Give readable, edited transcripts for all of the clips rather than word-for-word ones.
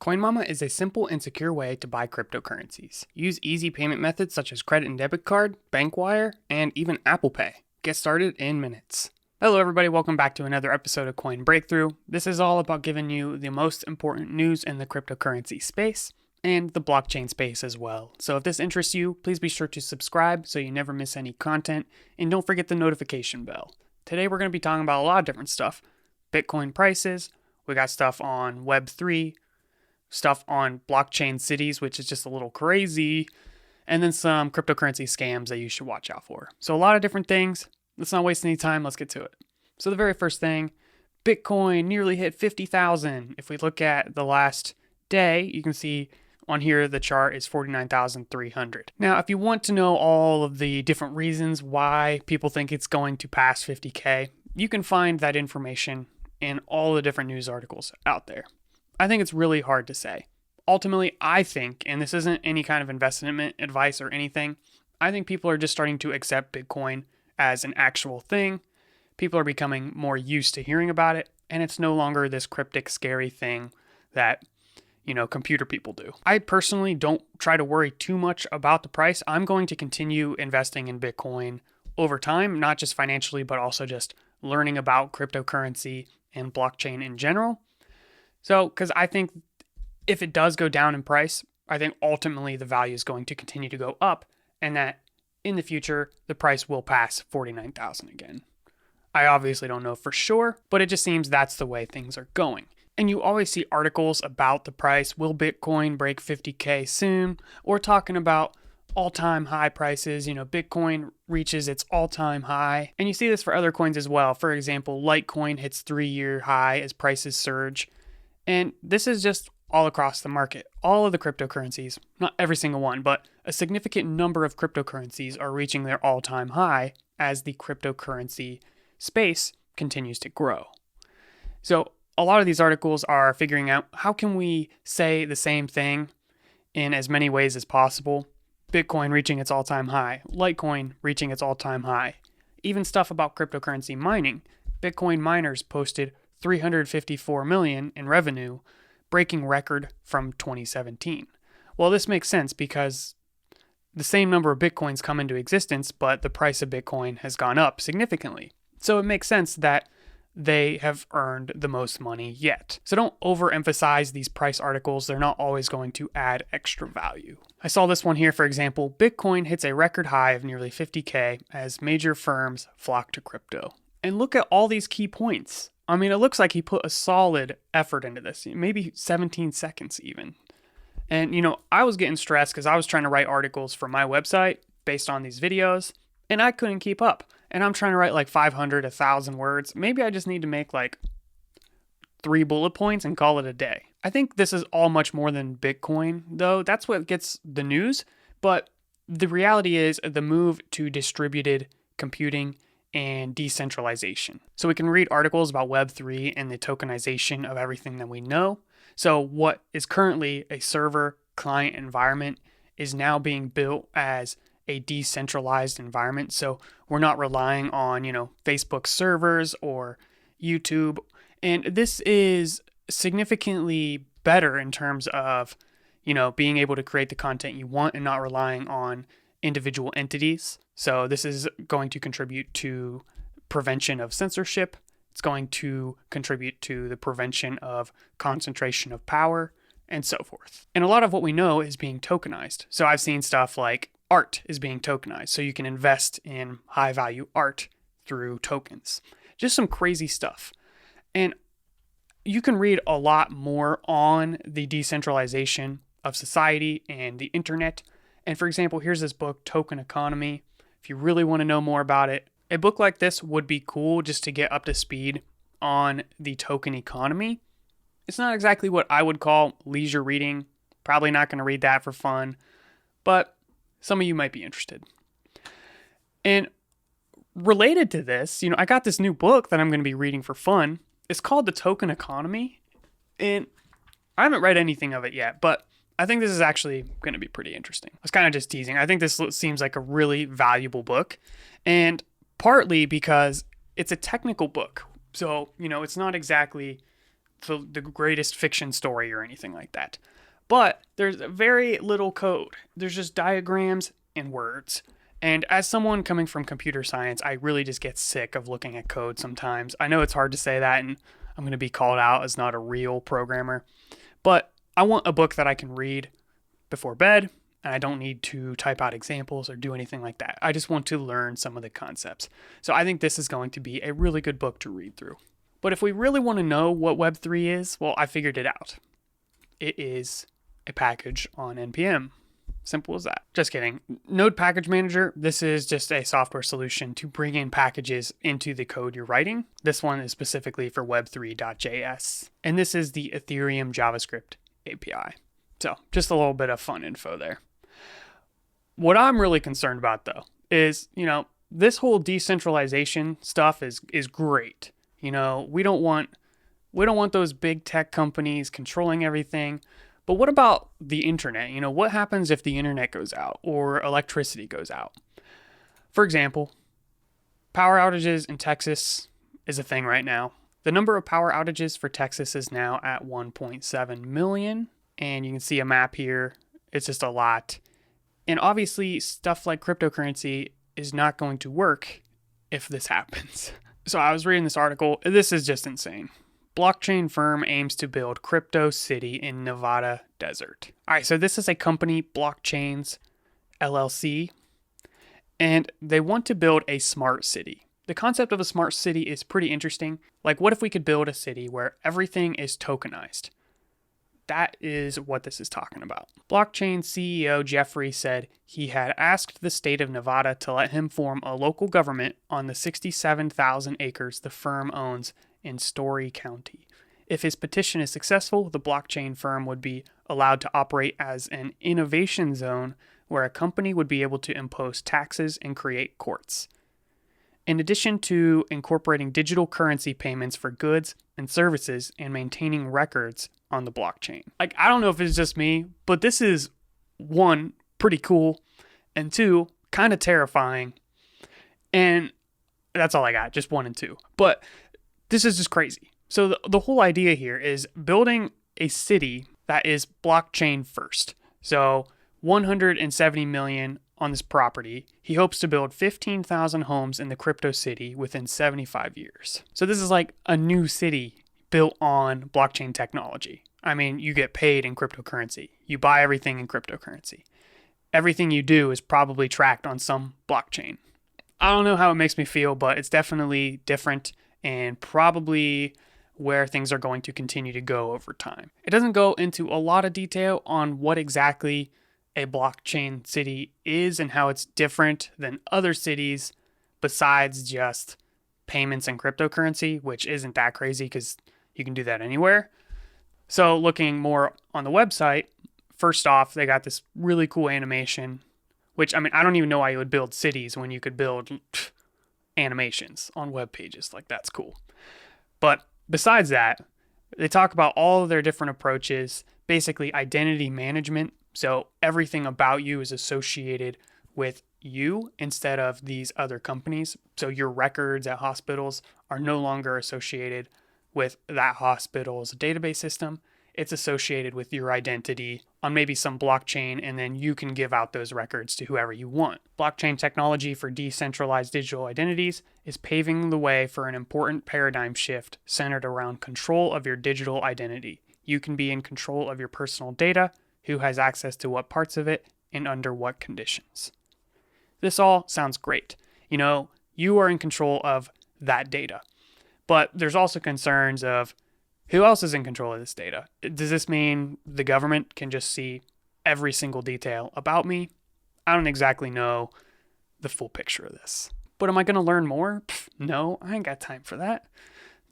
CoinMama is a simple and secure way to buy cryptocurrencies. Use easy payment methods such as credit and debit card, bank wire, and even Apple Pay. Get started in minutes. Hello everybody, welcome back to another episode of Coin Breakthrough. This is all about giving you the most important news in the cryptocurrency space and the blockchain space as well. So if this interests you, please be sure to subscribe so you never miss any content, and don't forget the notification bell. Today we're going to be talking about a lot of different stuff. Bitcoin prices, we got stuff on Web3, stuff on blockchain cities, which is just a little crazy, and then some cryptocurrency scams that you should watch out for. So a lot of different things. Let's not waste any time. Let's get to it. So the very first thing, Bitcoin nearly hit 50,000. If we look at the last day, you can see on here the chart is 49,300. Now, if you want to know all of the different reasons why people think it's going to pass 50K, you can find that information in all the different news articles out there. I think it's really hard to say. Ultimately, I think, and this isn't any kind of investment advice or anything, I think people are just starting to accept Bitcoin as an actual thing. People are becoming more used to hearing about it, and it's no longer this cryptic, scary thing that, computer people do. I personally don't try to worry too much about the price. I'm going to continue investing in Bitcoin over time, not just financially, but also just learning about cryptocurrency and blockchain in general. So, because I think if it does go down in price, I think ultimately the value is going to continue to go up, and that in the future, the price will pass 49,000 again. I obviously don't know for sure, but it just seems that's the way things are going. And you always see articles about the price. Will Bitcoin break 50K soon? Or talking about all-time high prices. Bitcoin reaches its all-time high. And you see this for other coins as well. For example, Litecoin hits 3-year high as prices surge. And this is just all across the market. All of the cryptocurrencies, not every single one, but a significant number of cryptocurrencies are reaching their all-time high as the cryptocurrency space continues to grow. So a lot of these articles are figuring out how can we say the same thing in as many ways as possible. Bitcoin reaching its all-time high, Litecoin reaching its all-time high, even stuff about cryptocurrency mining. Bitcoin miners posted 354 million in revenue, breaking record from 2017. Well, this makes sense because the same number of Bitcoins come into existence, but the price of Bitcoin has gone up significantly. So it makes sense that they have earned the most money yet. So don't overemphasize these price articles. They're not always going to add extra value. I saw this one here, for example, Bitcoin hits a record high of nearly 50K as major firms flock to crypto. And look at all these key points. I mean, it looks like he put a solid effort into this, maybe 17 seconds even. And, I was getting stressed because I was trying to write articles for my website based on these videos, and I couldn't keep up. And I'm trying to write like 500, 1,000 words. Maybe I just need to make like 3 bullet points and call it a day. I think this is all much more than Bitcoin, though. That's what gets the news. But the reality is the move to distributed computing and decentralization. So we can read articles about Web3 and the tokenization of everything that we know. So what is currently a server client environment is now being built as a decentralized environment. So we're not relying on, Facebook servers or YouTube. And this is significantly better in terms of, being able to create the content you want and not relying on individual entities. So this is going to contribute to prevention of censorship. It's going to contribute to the prevention of concentration of power and so forth. And a lot of what we know is being tokenized. So I've seen stuff like art is being tokenized. So you can invest in high value art through tokens. Just some crazy stuff. And you can read a lot more on the decentralization of society and the internet. And for example, here's this book, Token Economy. If you really want to know more about it, a book like this would be cool just to get up to speed on the token economy. It's not exactly what I would call leisure reading. Probably not going to read that for fun, but some of you might be interested. And related to this, I got this new book that I'm going to be reading for fun. It's called The Token Economy, and I haven't read anything of it yet, but I think this is actually going to be pretty interesting. I was kind of just teasing. I think this seems like a really valuable book, and partly because it's a technical book. So, it's not exactly the greatest fiction story or anything like that. But there's very little code. There's just diagrams and words. And as someone coming from computer science, I really just get sick of looking at code sometimes. I know it's hard to say that, and I'm going to be called out as not a real programmer. But I want a book that I can read before bed, and I don't need to type out examples or do anything like that. I just want to learn some of the concepts. So I think this is going to be a really good book to read through. But if we really want to know what Web3 is, well, I figured it out. It is a package on NPM. Simple as that. Just kidding. Node Package Manager, this is just a software solution to bring in packages into the code you're writing. This one is specifically for web3.js. And this is the Ethereum JavaScript API. So just a little bit of fun info there. What I'm really concerned about though is, this whole decentralization stuff is great. We don't want those big tech companies controlling everything. But what about the internet? What happens if the internet goes out or electricity goes out? For example, power outages in Texas is a thing right now. The number of power outages for Texas is now at 1.7 million. And you can see a map here. It's just a lot. And obviously, stuff like cryptocurrency is not going to work if this happens. So I was reading this article. This is just insane. Blockchain firm aims to build crypto city in Nevada desert. All right, so this is a company, Blockchains LLC, and they want to build a smart city. The concept of a smart city is pretty interesting. Like, what if we could build a city where everything is tokenized? That is what this is talking about. Blockchain CEO Jeffrey said he had asked the state of Nevada to let him form a local government on the 67,000 acres the firm owns in Story County. If his petition is successful, the blockchain firm would be allowed to operate as an innovation zone where a company would be able to impose taxes and create courts. In addition to incorporating digital currency payments for goods and services and maintaining records on the blockchain. Like, I don't know if it's just me, but this is, one, pretty cool, and two, kind of terrifying. And that's all I got, just 1 and 2. But this is just crazy. So the whole idea here is building a city that is blockchain first. So 170 million on this property. He hopes to build 15,000 homes in the crypto city within 75 years. So this is like a new city built on blockchain technology. I mean, you get paid in cryptocurrency. You buy everything in cryptocurrency. Everything you do is probably tracked on some blockchain. I don't know how it makes me feel, but it's definitely different and probably where things are going to continue to go over time. It doesn't go into a lot of detail on what exactly a blockchain city is and how it's different than other cities besides just payments and cryptocurrency, which isn't that crazy because you can do that anywhere. So looking more on the website, first off, they got this really cool animation, which, I mean, I don't even know why you would build cities when you could build animations on web pages. Like, that's cool. But besides that, they talk about all of their different approaches, basically identity management. So everything about you is associated with you instead of these other companies. So your records at hospitals are no longer associated with that hospital's database system. It's associated with your identity on maybe some blockchain, and then you can give out those records to whoever you want. Blockchain technology for decentralized digital identities is paving the way for an important paradigm shift centered around control of your digital identity. You can be in control of your personal data, who has access to what parts of it, and under what conditions. This all sounds great. You are in control of that data. But there's also concerns of who else is in control of this data? Does this mean the government can just see every single detail about me? I don't exactly know the full picture of this. But am I going to learn more? No, I ain't got time for that.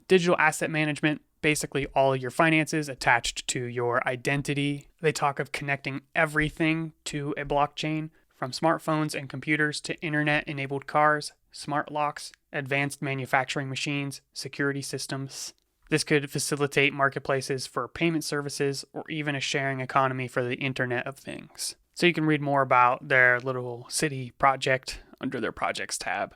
Digital asset management, basically all of your finances attached to your identity. They talk of connecting everything to a blockchain, from smartphones and computers to internet-enabled cars, smart locks, advanced manufacturing machines, security systems. This could facilitate marketplaces for payment services or even a sharing economy for the Internet of Things. So you can read more about their little city project under their projects tab.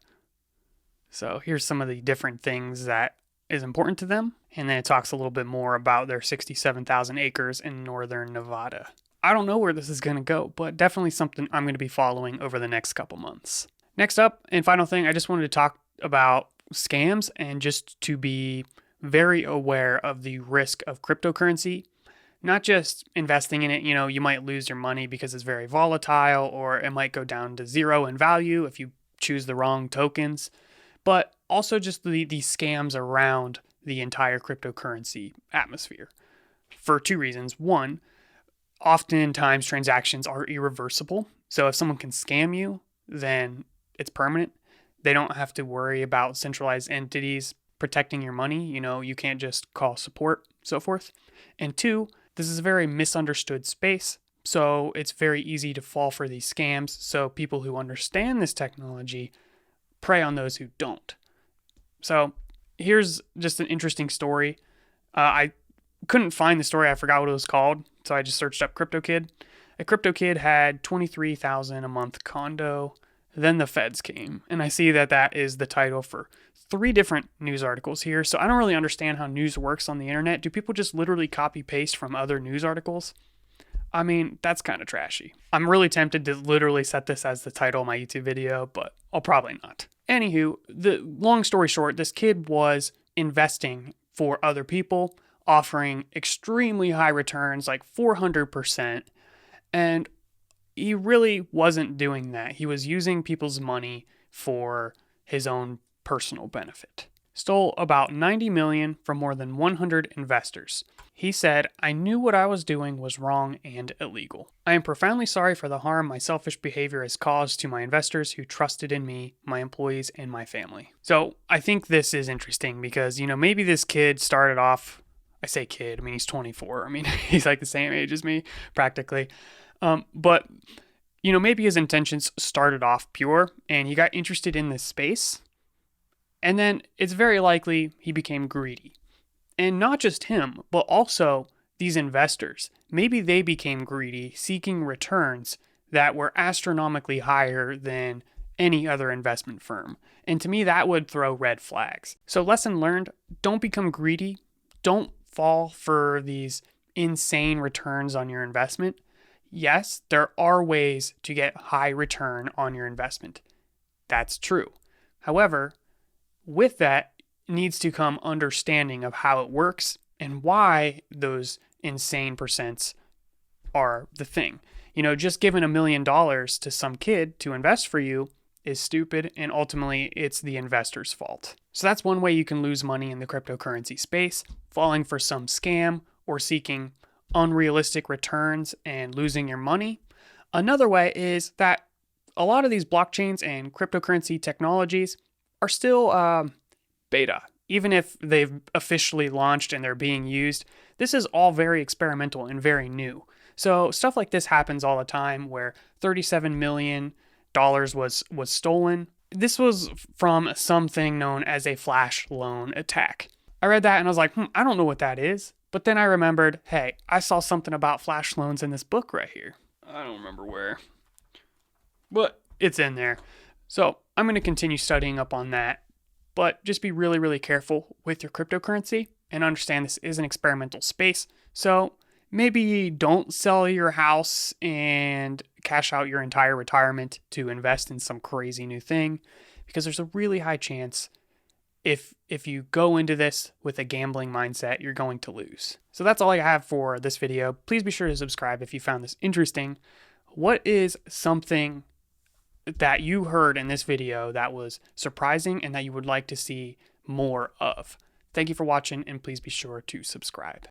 So here's some of the different things that is important to them. And then it talks a little bit more about their 67,000 acres in northern Nevada. I don't know where this is going to go, but definitely something I'm going to be following over the next couple months. Next up, and final thing, I just wanted to talk about scams and just to be very aware of the risk of cryptocurrency. Not just investing in it, you might lose your money because it's very volatile, or it might go down to zero in value if you choose the wrong tokens, but also just the scams around the entire cryptocurrency atmosphere for two reasons. One, oftentimes transactions are irreversible. So if someone can scam you, then it's permanent. They don't have to worry about centralized entities protecting your money. You can't just call support, so forth. And two, this is a very misunderstood space, so it's very easy to fall for these scams. So people who understand this technology prey on those who don't. So here's just an interesting story. I couldn't find the story. I forgot what it was called, so I just searched up CryptoKid. A CryptoKid had $23,000 a month condo. Then the feds came, and I see that is the title for 3 different news articles here. So I don't really understand how news works on the internet. Do people just literally copy paste from other news articles? I mean, that's kind of trashy. I'm really tempted to literally set this as the title of my YouTube video, but I'll probably not. Anywho, the long story short, this kid was investing for other people, offering extremely high returns, like 400%. And he really wasn't doing that. He was using people's money for his own personal benefit. Stole about $90 million from more than 100 investors. He said, "I knew what I was doing was wrong and illegal. I am profoundly sorry for the harm my selfish behavior has caused to my investors who trusted in me, my employees, and my family." So I think this is interesting because, maybe this kid started off, I say kid, I mean, he's 24. I mean, he's like the same age as me, practically. But maybe his intentions started off pure and he got interested in this space. And then it's very likely he became greedy. And not just him, but also these investors. Maybe they became greedy, seeking returns that were astronomically higher than any other investment firm. And to me, that would throw red flags. So lesson learned, don't become greedy. Don't fall for these insane returns on your investment. Yes, there are ways to get high return on your investment. That's true. However, with that needs to come understanding of how it works and why those insane percents are the thing. Just giving $1 million to some kid to invest for you is stupid, and ultimately it's the investor's fault. So that's one way you can lose money in the cryptocurrency space, falling for some scam or seeking unrealistic returns and losing your money. Another way is that a lot of these blockchains and cryptocurrency technologies are still beta. Even if they've officially launched and they're being used, this is all very experimental and very new. So stuff like this happens all the time where $37 million was stolen. This was from something known as a flash loan attack. I read that and I was like, I don't know what that is. But then I remembered, hey, I saw something about flash loans in this book right here. I don't remember where, but it's in there. So I'm going to continue studying up on that, but just be really, really careful with your cryptocurrency and understand this is an experimental space. So maybe don't sell your house and cash out your entire retirement to invest in some crazy new thing, because there's a really high chance if you go into this with a gambling mindset, you're going to lose. So that's all I have for this video. Please be sure to subscribe if you found this interesting. What is something that you heard in this video that was surprising and that you would like to see more of? Thank you for watching, and please be sure to subscribe.